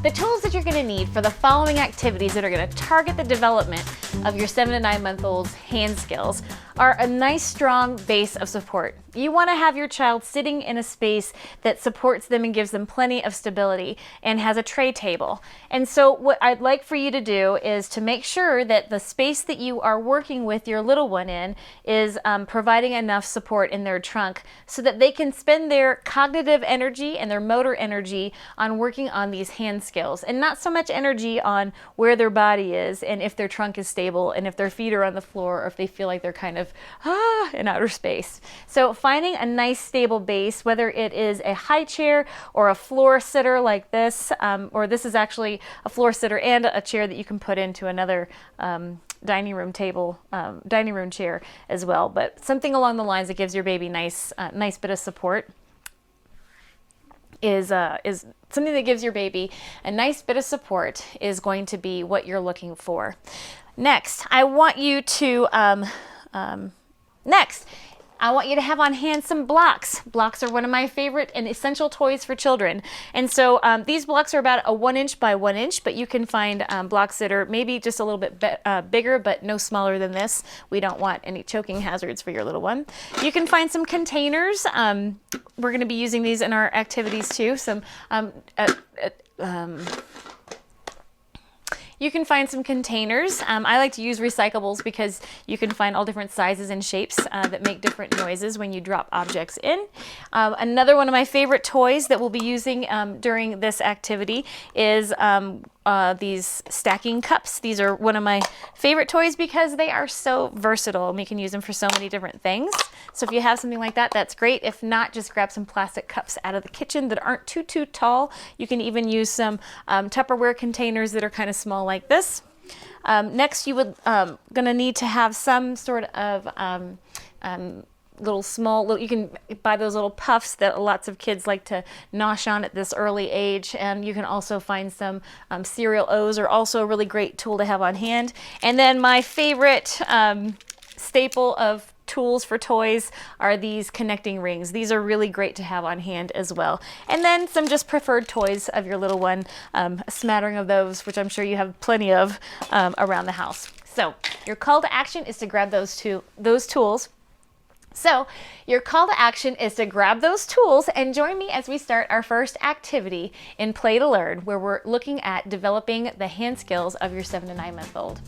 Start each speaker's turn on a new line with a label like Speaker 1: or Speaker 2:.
Speaker 1: The tools that you're going to need for the following activities that are going to target the development of your 7 to 9 month old's hand skills are a nice strong base of support. You want to have your child sitting in a space that supports them and gives them plenty of stability and has a tray table. And so what I'd like for you to do is to make sure that the space that you are working with your little one in is providing enough support in their trunk so that they can spend their cognitive energy and their motor energy on working on these hand skills, and not so much energy on where their body is and if their trunk is stable and if their feet are on the floor or if they feel like they're kind of in outer space. So finding a nice stable base, whether it is a high chair or a floor sitter like this, or this is actually a floor sitter and a chair that you can put into another dining room chair as well, but something along the lines that gives your baby nice bit of support is something that gives your baby a nice bit of support is going to be what you're looking for. Next, I want you to have on hand some blocks. Blocks are one of my favorite and essential toys for children. And so these blocks are about a 1 inch by 1 inch, but you can find blocks that are maybe just a little bit bigger, but no smaller than this. We don't want any choking hazards for your little one. You can find some containers. We're going to be using these in our activities too. You can find some containers. I like to use recyclables because you can find all different sizes and shapes that make different noises when you drop objects in. Another one of my favorite toys that we'll be using during this activity is these stacking cups. These are one of my favorite toys because they are so versatile and we can use them for so many different things. So if you have something like that, that's great. If not, just grab some plastic cups out of the kitchen that aren't too tall. You can even use some Tupperware containers that are kind of small like this. Next, you would gonna need to have some sort of you can buy those little puffs that lots of kids like to nosh on at this early age, and you can also find some cereal O's are also a really great tool to have on hand. And then my favorite staple of tools for toys are these connecting rings. These are really great to have on hand as well. And then some just preferred toys of your little one, a smattering of those, which I'm sure you have plenty of around the house. So your call to action is to grab those tools. So your call to action is to grab those tools and join me as we start our first activity in Play to Learn, where we're looking at developing the hand skills of your 7 to 9 month old.